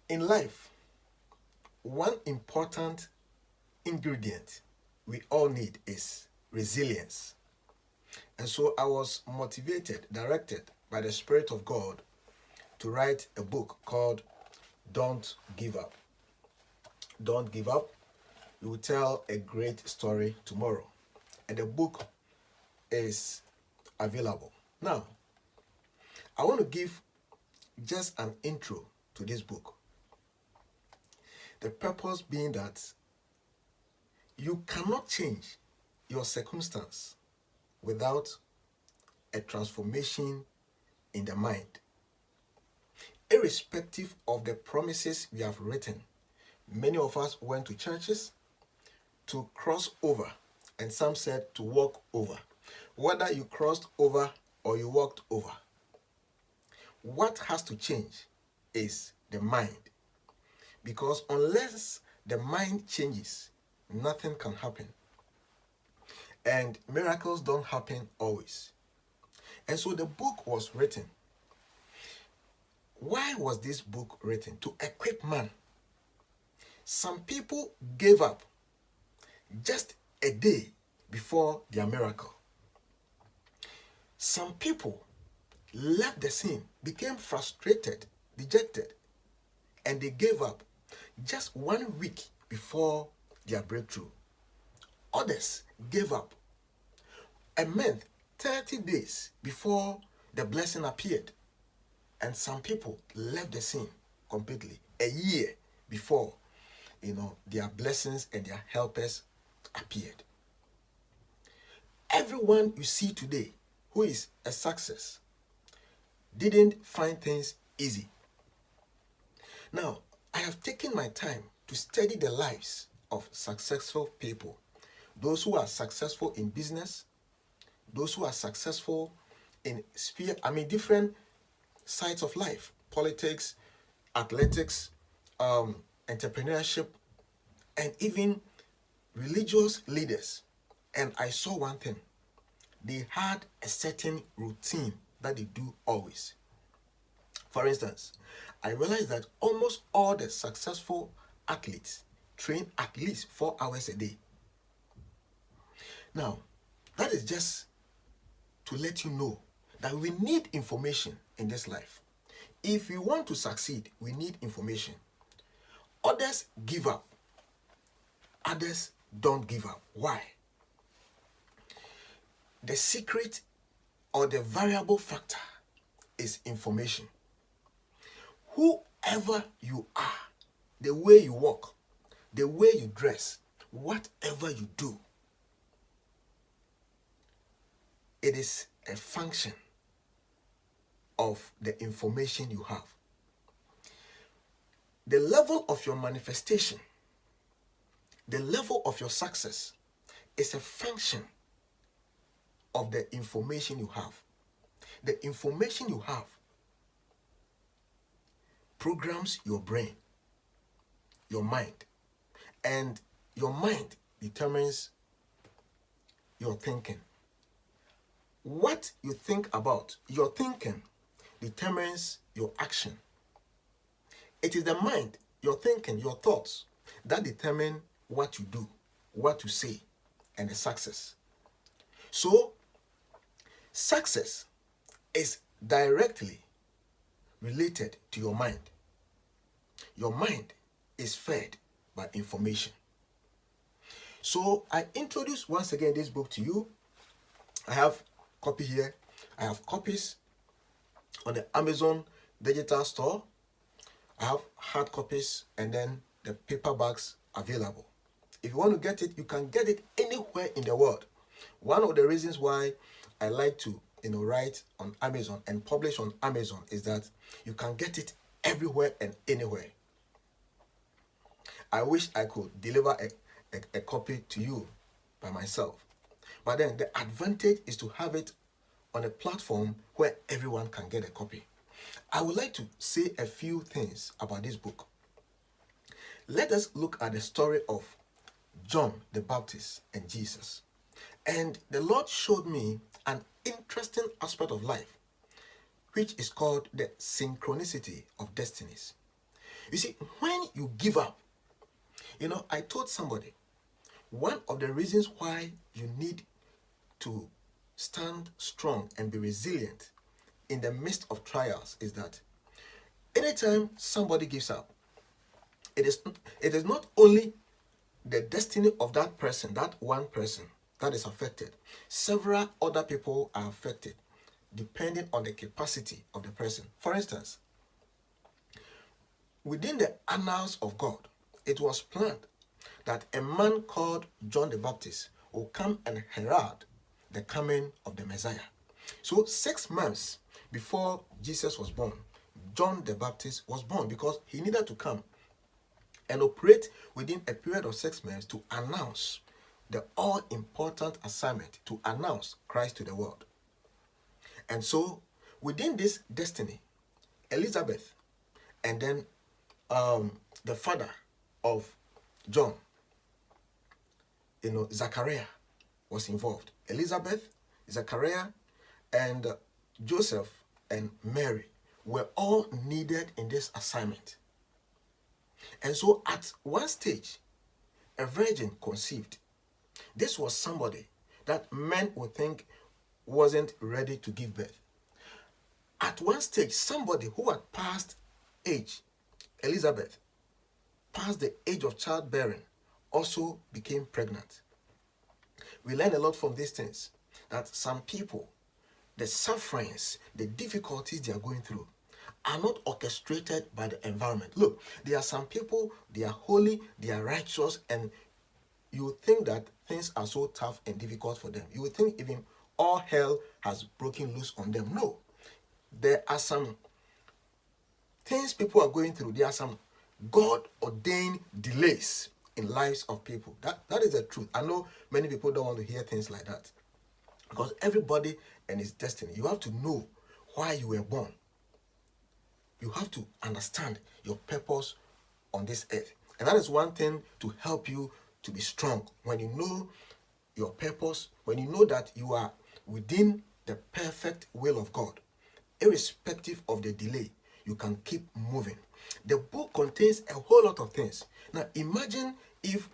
In life, one important ingredient we all need is resilience. And so I was motivated, directed by the Spirit of God to write a book called Don't Give Up. Don't Give Up. You will tell a great story tomorrow. And the book is available. Now, I want to give just an intro to this book. The purpose being that you cannot change your circumstance without a transformation in the mind. Irrespective of the promises we have written, many of us went to churches to cross over, and some said to walk over. Whether you crossed over or you walked over, what has to change is the mind. Because unless the mind changes, nothing can happen. And miracles don't happen always. And so the book was written. Why was this book written? To equip man. Some people gave up just a day before their miracle. Some people left the scene, became frustrated, dejected, and they gave up just 1 week before their breakthrough. Others gave up a month, 30 days before the blessing appeared. And some people left the scene completely a year before, their blessings and their helpers appeared. Everyone you see today who is a success didn't find things easy. Now, I have taken my time to study the lives of successful people. Those who are successful in business, those who are successful in different sides of life, politics, athletics, entrepreneurship, and even religious leaders. And I saw one thing. They had a certain routine that they do always. For instance, I realized that almost all the successful athletes train at least 4 hours a day. Now, that is just to let you know that we need information in this life. If we want to succeed, we need information. Others give up. Others don't give up. Why? The secret or the variable factor is information. Whoever you are, the way you walk, the way you dress, whatever you do, it is a function of the information you have. The level of your manifestation, the level of your success is a function of the information you have. The information you have programs your brain, your mind, and your mind determines your thinking. What you think about, your thinking, determines your action. It is the mind, your thinking, your thoughts that determine what you do, what you say, and the success. So, success is directly related to your mind. Your mind is fed by information. So, I introduce once again this book to you. I have a copy here. I have copies on the Amazon digital store. I have hard copies and then the paperbacks available. If you want to get it, you can get it anywhere in the world. One of the reasons why I like to write on Amazon and publish on Amazon is that you can get it everywhere and anywhere. I wish I could deliver a copy to you by myself. But then the advantage is to have it on a platform where everyone can get a copy. I would like to say a few things about this book. Let us look at the story of John the Baptist and Jesus. And the Lord showed me an interesting aspect of life, which is called the synchronicity of destinies. You see, when you give up, I told somebody, one of the reasons why you need to stand strong and be resilient in the midst of trials is that anytime somebody gives up, it is not only the destiny of that person, that one person, that is affected. Several other people are affected depending on the capacity of the person. For instance, within the annals of God, it was planned that a man called John the Baptist will come and herald the coming of the Messiah. So 6 months before Jesus was born, John the Baptist was born because he needed to come and operate within a period of 6 months to announce the all-important assignment to announce Christ to the world. And so within this destiny, Elizabeth and then the father of John, Zachariah, was involved. Elizabeth, Zachariah, and Joseph and Mary were all needed in this assignment. And so at one stage, a virgin conceived. This was somebody that men would think wasn't ready to give birth. At one stage, somebody who had passed age, Elizabeth, past the age of childbearing, also became pregnant. We learn a lot from these things, that some people, the sufferings, the difficulties they are going through are not orchestrated by the environment. Look, there are some people, they are holy, they are righteous, and you would think that things are so tough and difficult for them. You would think even all hell has broken loose on them. No, there are some things people are going through. There are some God-ordained delays in lives of people. That is the truth. I know many people don't want to hear things like that, because everybody and his destiny. You have to know why you were born. You have to understand your purpose on this earth. And that is one thing to help you to be strong. When you know your purpose, when you know that you are within the perfect will of God, irrespective of the delay, you can keep moving. The book contains a whole lot of things. Now imagine if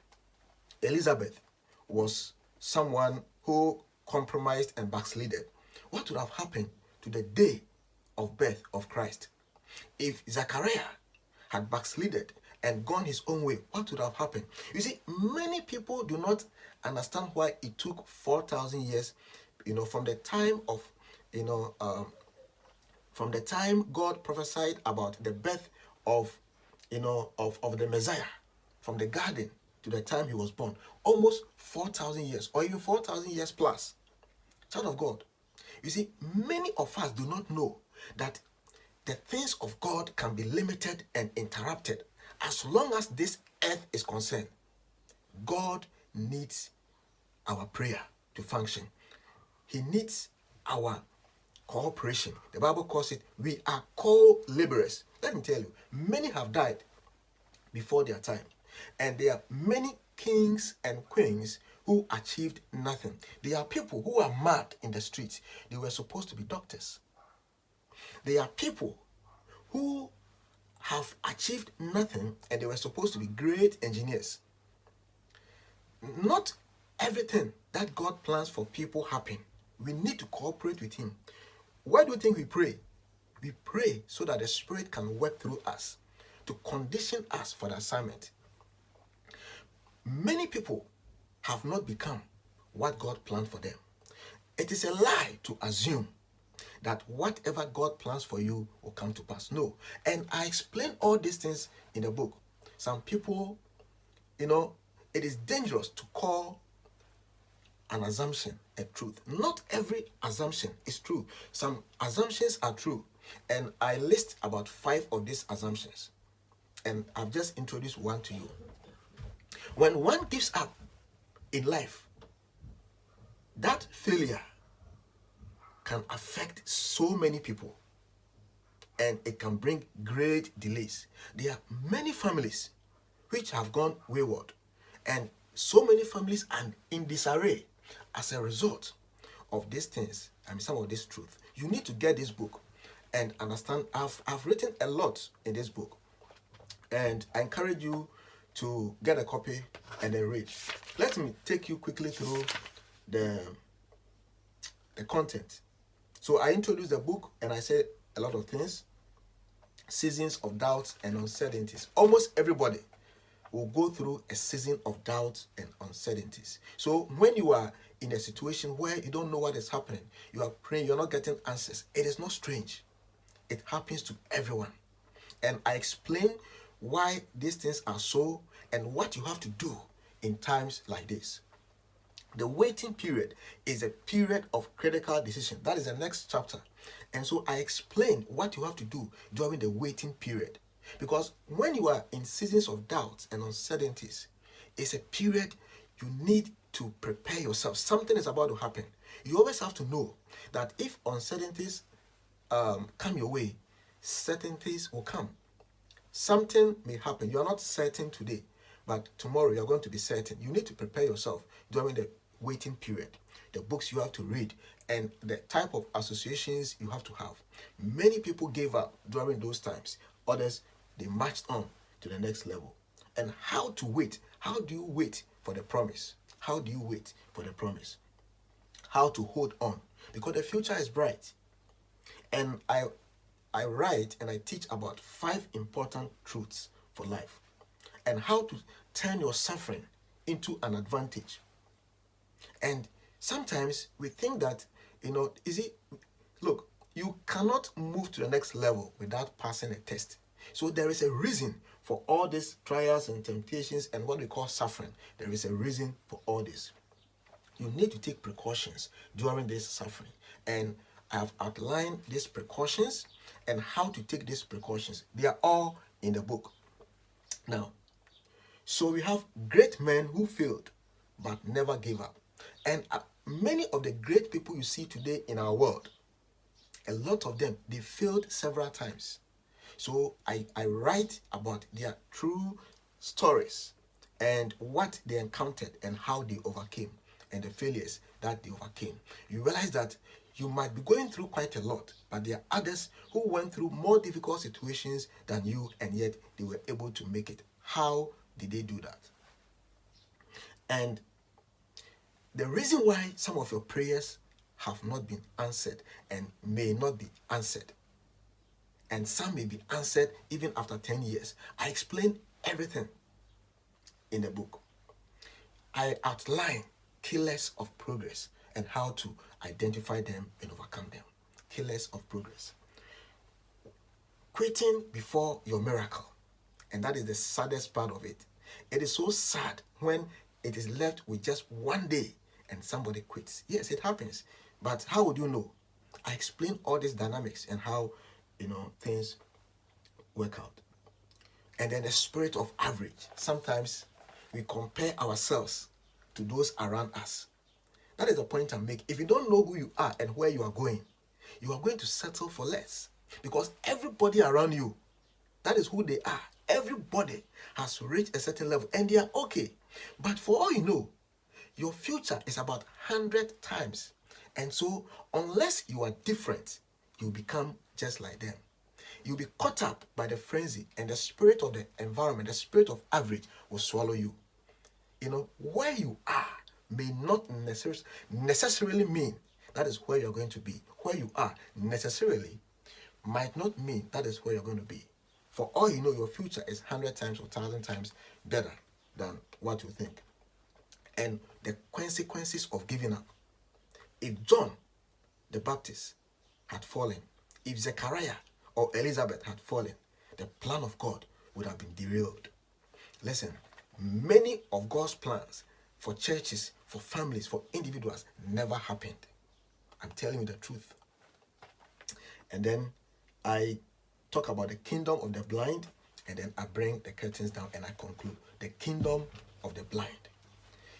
Elizabeth was someone who compromised and backslided. What would have happened to the day of birth of Christ? If Zachariah had backslided and gone his own way, what would have happened? You see, many people do not understand why it took 4,000 years, from the time of, from the time God prophesied about the birth of, of the Messiah, from the garden to the time he was born, almost 4,000 years, or even 4,000 years plus. Child of God, you see, many of us do not know that the things of God can be limited and interrupted. As long as this earth is concerned, God needs our prayer to function. He needs our cooperation. The Bible calls it, we are co-laborers. Let me tell you, many have died before their time. And there are many kings and queens who achieved nothing. There are people who are mad in the streets. They were supposed to be doctors. There are people who have achieved nothing and they were supposed to be great engineers. Not everything that God plans for people happen. We need to cooperate with him. Why do you think we pray? We pray so that the Spirit can work through us to condition us for the assignment. Many people have not become what God planned for them. It is a lie to assume that whatever God plans for you will come to pass. No. And I explain all these things in the book. Some people, it is dangerous to call an assumption a truth. Not every assumption is true. Some assumptions are true. And I list about 5 of these assumptions. And I've just introduced one to you. When one gives up in life, that failure can affect so many people and it can bring great delays. There are many families which have gone wayward, and so many families are in disarray as a result of these things. Some of this truth. You need to get this book and understand. I've written a lot in this book. And I encourage you to get a copy and then read. Let me take you quickly through the content. So I introduced the book and I said a lot of things. Seasons of doubts and uncertainties. Almost everybody will go through a season of doubts and uncertainties. So when you are in a situation where you don't know what is happening, you are praying, you're not getting answers, it is not strange. It happens to everyone. And I explain why these things are so and what you have to do in times like this. The waiting period is a period of critical decision. That is the next chapter. And so I explain what you have to do during the waiting period. Because when you are in seasons of doubts and uncertainties, it's a period you need to prepare yourself. Something is about to happen. You always have to know that if uncertainties come your way, certainties will come. Something may happen. You are not certain today, but tomorrow you are going to be certain. You need to prepare yourself during the waiting period. The books you have to read and the type of associations you have to have. Many people gave up during those times. Others, they marched on to the next level. And how to wait? How do you wait for the promise? How do you wait for the promise? How to hold on? Because the future is bright. And I write and I teach about 5 important truths for life and how to turn your suffering into an advantage. And sometimes we think that, look, you cannot move to the next level without passing a test. So there is a reason for all these trials and temptations and what we call suffering. There is a reason for all this. You need to take precautions during this suffering. And I have outlined these precautions and how to take these precautions. They are all in the book. Now, so we have great men who failed but never gave up. And many of the great people you see today in our world, a lot of them, they failed several times. So I write about their true stories and what they encountered and how they overcame and the failures that they overcame. You realize that you might be going through quite a lot, but there are others who went through more difficult situations than you, and yet they were able to make it. How did they do that? And the reason why some of your prayers have not been answered and may not be answered, and some may be answered even after 10 years, I explain everything in the book. I outline killers of progress and how to identify them and overcome them. Killers of progress. Quitting before your miracle. And that is the saddest part of it. It is so sad when it is left with just one day and somebody quits. Yes, it happens. But how would you know? I explain all these dynamics and how, things work out. And then the spirit of average. Sometimes we compare ourselves to those around us. That is the point I make. If you don't know who you are and where you are going to settle for less. Because everybody around you, that is who they are. Everybody has reached a certain level and they are okay. But for all you know, your future is about 100 times. And so, unless you are different, you become just like them. You'll be caught up by the frenzy, and the spirit of the environment, the spirit of average will swallow you. Where you are may not necessarily mean that is where you're going to be. Where you are necessarily might not mean that is where you're going to be. For all you know, your future is 100 times or 1,000 times better than what you think. And the consequences of giving up. If John the Baptist had fallen, if Zechariah or Elizabeth had fallen, the plan of God would have been derailed. Listen, many of God's plans for churches, for families, for individuals never happened. I'm telling you the truth. And then I talk about the kingdom of the blind, and then I bring the curtains down and I conclude. The kingdom of the blind.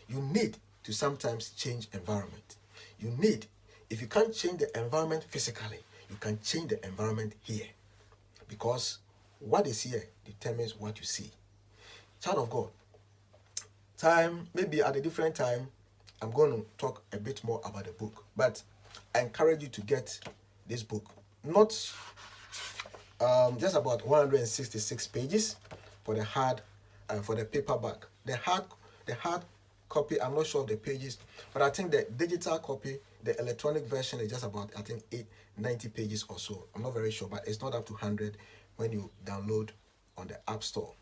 You need to sometimes change environment. If you can't change the environment physically, you can change the environment here. Because what is here determines what you see. Child of God, maybe at a different time, I'm going to talk a bit more about the book. But I encourage you to get this book. Not just about 166 pages, for the paperback. The hard copy, I'm not sure of the pages, but I think the digital copy, the electronic version is just about, I think, 90 pages or so. I'm not very sure, but it's not up to 100 when you download on the App Store.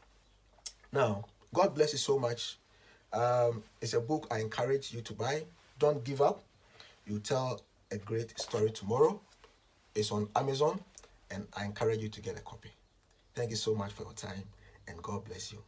Now, God bless you so much. It's a book I encourage you to buy. Don't give up. You tell a great story tomorrow. It's on Amazon, and I encourage you to get a copy. Thank you so much for your time, and God bless you.